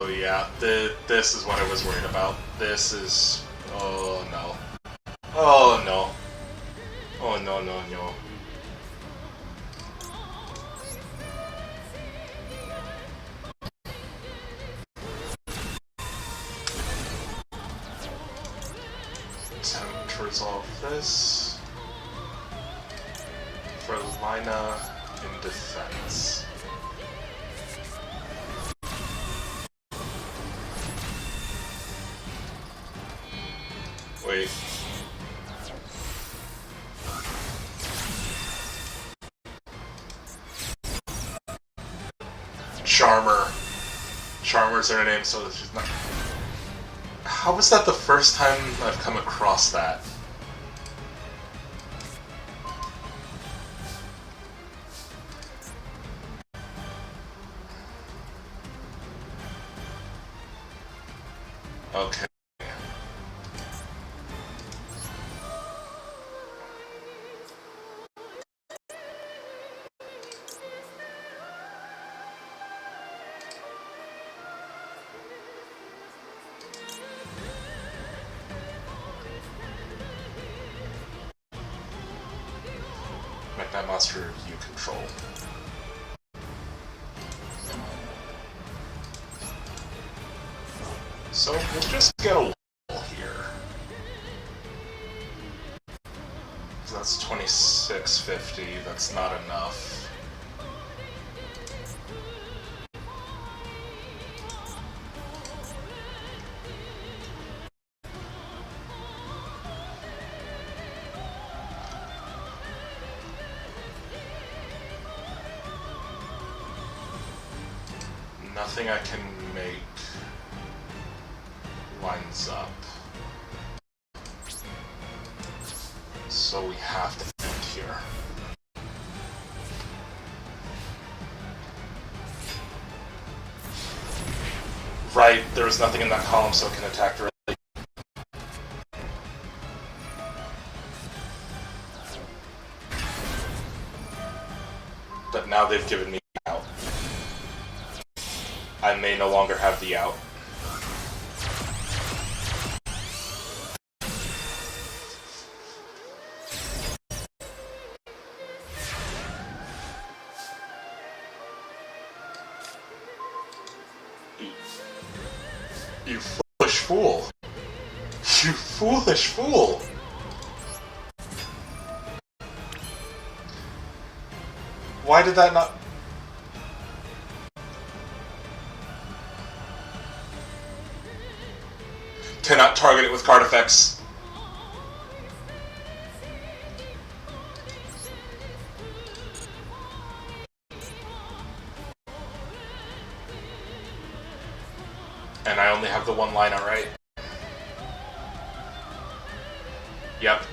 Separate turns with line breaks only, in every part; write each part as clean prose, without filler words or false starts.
Oh yeah, this is what I was worried about. This is... oh no. Oh no. Oh no no no. Attempt to resolve this. For Lina in defense. Wait. Charmer. Charmer's her name, so she's not... How was that the first time I've come across that? Okay. Make that monster you control. So we'll just get a wall here. So that's 2650, that's not enough. Nothing I can make lines up. So we have to end here. Right, there was nothing in that column so it can attack directly. But now they've given me out. I may no longer have the out. You foolish fool. You foolish fool. Why did that not... Cannot target it with card effects. And I only have the one line, alright? Yep.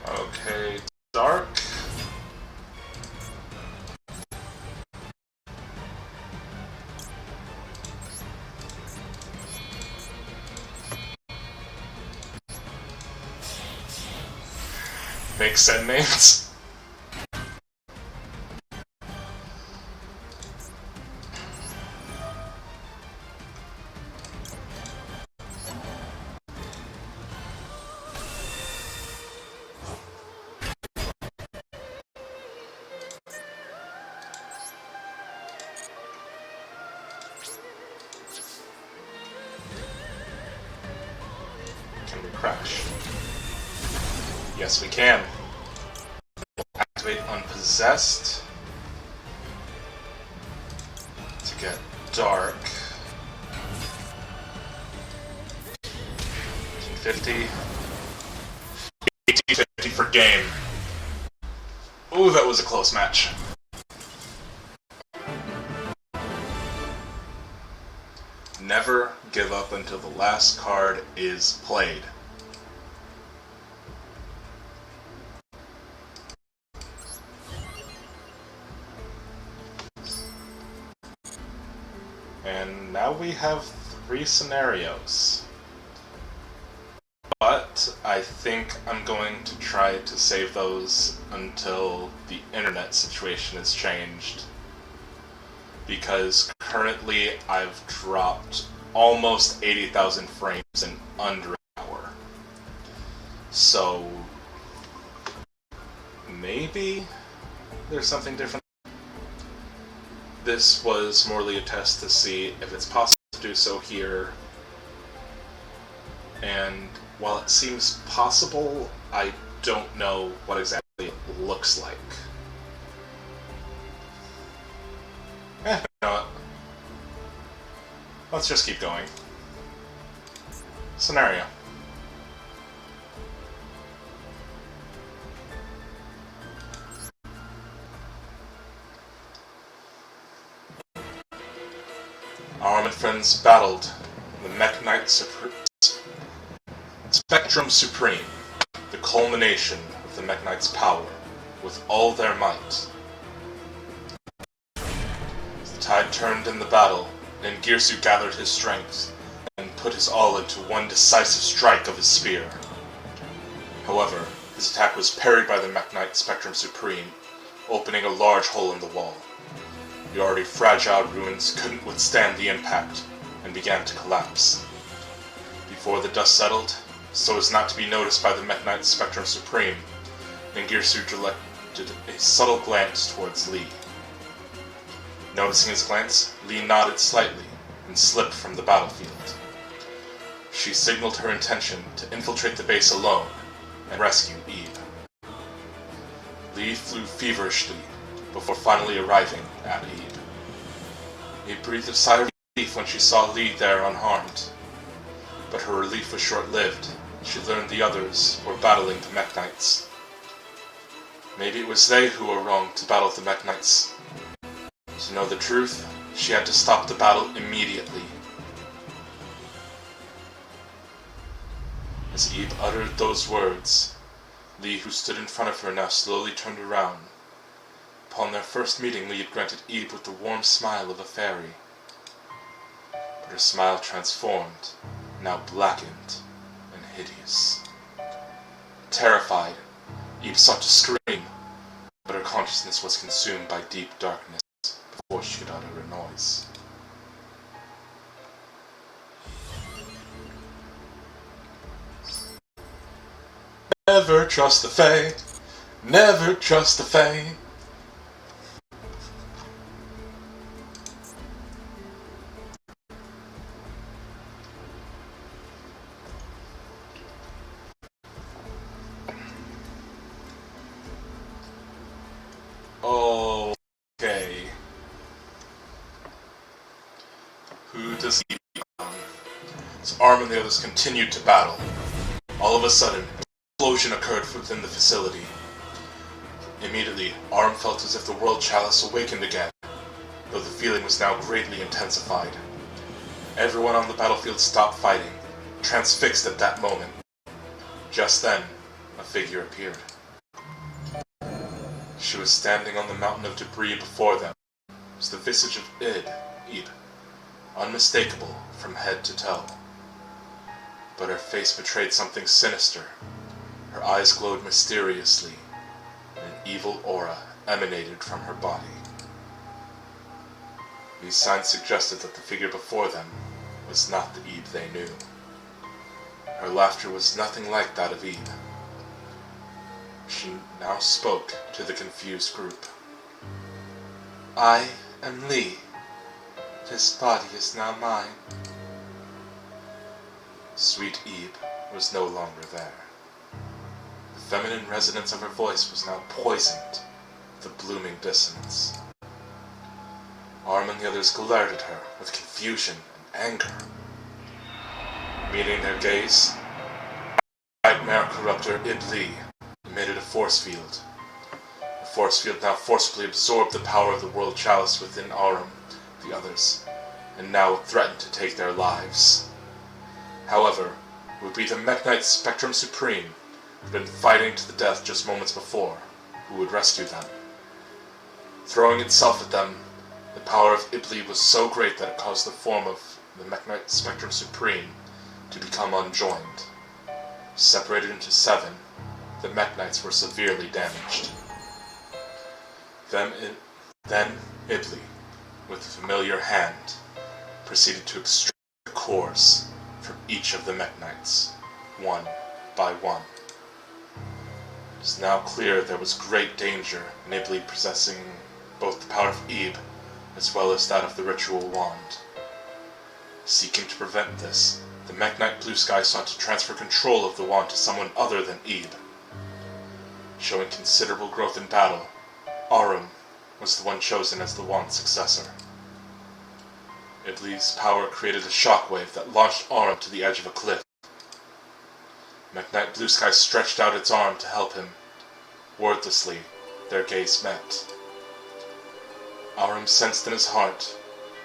Okay, dark. Make send names. Can we crash? Yes, we can. Activate Unpossessed to get dark. 1850. 1850 for game. Ooh, that was a close match. Never give up until the last card is played. And now we have 3 scenarios. But I think I'm going to try to save those until the internet situation is changed. Because currently I've dropped almost 80,000 frames in under an hour. So maybe there's something different. This was morely a test to see if it's possible to do so here. And while it seems possible, I don't know what exactly it looks like. You know what? Let's just keep going. Scenario. Arm and friends battled the Mech Knight Spectrum Supreme, the culmination of the Mech Knight's power, with all their might. As the tide turned in the battle, and Girsu gathered his strength and put his all into one decisive strike of his spear. However, his attack was parried by the Mech Knight Spectrum Supreme, opening a large hole in the wall. The already fragile ruins couldn't withstand the impact and began to collapse. Before the dust settled, so as not to be noticed by the Mech Knight Spectrum Supreme, Ningirsu directed a subtle glance towards Lee. Noticing his glance, Lee nodded slightly and slipped from the battlefield. She signaled her intention to infiltrate the base alone and rescue Eve. Lee flew feverishly before finally arriving at Eve. Eve breathed a sigh of relief when she saw Lee there unharmed. But her relief was short-lived. She learned the others were battling the Mech Knights. Maybe it was they who were wrong to battle the Mech Knights. To know the truth, she had to stop the battle immediately. As Eve uttered those words, Lee, who stood in front of her, now slowly turned around. Upon their first meeting, Lee had granted Eve with the warm smile of a fairy. But her smile transformed, now blackened and hideous. Terrified, Eve sought to scream, but her consciousness was consumed by deep darkness before she could utter a noise. Never trust the Fae, never trust the Fae. Okay. Who does he become? As Arm and the others continued to battle, all of a sudden, an explosion occurred within the facility. Immediately, Arm felt as if the World Chalice awakened again, though the feeling was now greatly intensified. Everyone on the battlefield stopped fighting, transfixed at that moment. Just then, a figure appeared. She was standing on the mountain of debris before them. It was the visage of Ib, unmistakable from head to toe. But her face betrayed something sinister. Her eyes glowed mysteriously, and an evil aura emanated from her body. These signs suggested that the figure before them was not the Ib they knew. Her laughter was nothing like that of Ib. She now spoke to the confused group. I am Lee. This body is now mine. Sweet Ib was no longer there. The feminine resonance of her voice was now poisoned with a blooming dissonance. Arm and the others glared at her with confusion and anger. Meeting their gaze, nightmare corruptor Lee emitted a force field. The force field now forcibly absorbed the power of the World Chalice within Arum, the others, and now threatened to take their lives. However, it would be the Mech Knight Spectrum Supreme, who had been fighting to the death just moments before, who would rescue them. Throwing itself at them, the power of Ibli was so great that it caused the form of the Mech Knight Spectrum Supreme to become unjoined. Separated into 7, the Mech Knights were severely damaged. Then Ibli, with a familiar hand, proceeded to extract the cores from each of the Mech Knights, one by one. It is now clear there was great danger in Ibli possessing both the power of Ib as well as that of the ritual wand. Seeking to prevent this, the Mech Knight Blue Sky sought to transfer control of the wand to someone other than Ib. Showing considerable growth in battle, Arum was the one chosen as the wand's successor. Ibli's power created a shockwave that launched Arum to the edge of a cliff. Mech Knight Blue Sky stretched out its arm to help him. Wordlessly, their gaze met. Arum sensed in his heart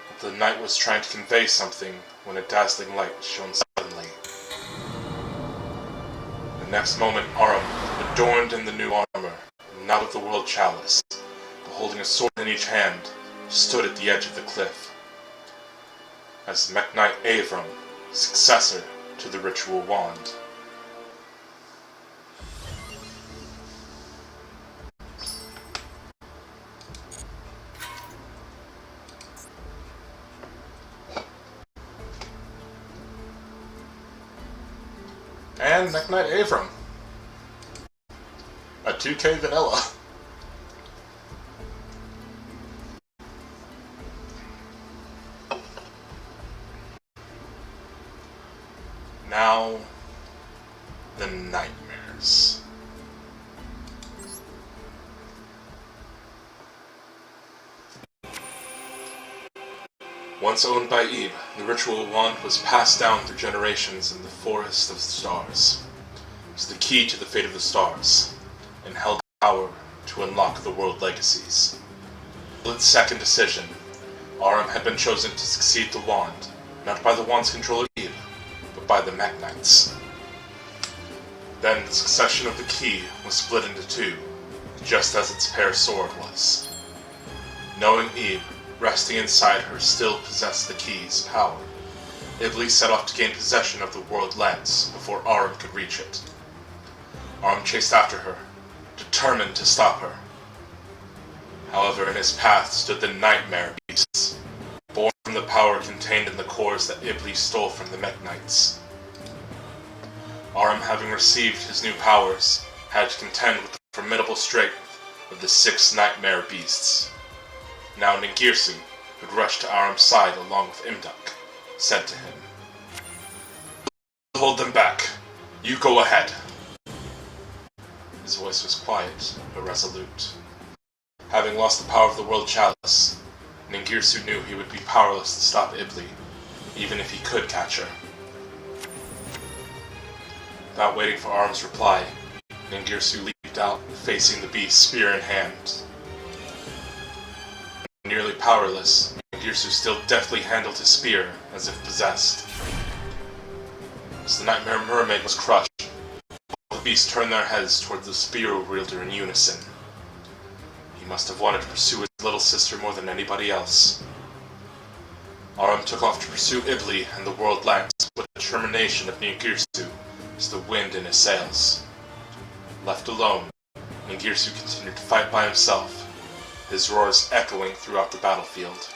that the knight was trying to convey something when a dazzling light shone suddenly. The next moment, Arum, adorned in the new armor, not of the world chalice, but holding a sword in each hand, stood at the edge of the cliff. As Mech Knight Avram, successor to the ritual wand. And Mech Knight Avram. A 2K vanilla. Now, the nightmares. Once owned by Ib, the ritual wand was passed down through generations in the Forest of the Stars. It was the key to the fate of the stars, and held power to unlock the world legacies. In its second decision, Arum had been chosen to succeed the wand, not by the wand's controller Ib, but by the Mech Knights. Then the succession of the key was split into 2, just as its pair sword was. Knowing Ib, resting inside her, still possessed the key's power, Iblis set off to gain possession of the world lens before Arum could reach it. Arum chased after her, determined to stop her. However, in his path stood the Nightmare Beasts, born from the power contained in the cores that Iblis stole from the Mech Knights. Arum, having received his new powers, had to contend with the formidable strength of the 6 Nightmare Beasts. Now Ningirsu, who had rushed to Arum's side along with Imduk, said to him, "Hold them back. You go ahead." His voice was quiet, but resolute. Having lost the power of the world chalice, Ningirsu knew he would be powerless to stop Ibli, even if he could catch her. Without waiting for Arum's reply, Ningirsu leaped out, facing the beast, spear in hand. Nearly powerless, Ningirsu still deftly handled his spear, as if possessed. As the Nightmare Mermaid was crushed, all the beasts turned their heads toward the spear wielder in unison. He must have wanted to pursue his little sister more than anybody else. Arum took off to pursue Ibli and the world lance with the determination of Ningirsu as the wind in his sails. Left alone, Ningirsu continued to fight by himself, his roars echoing throughout the battlefield.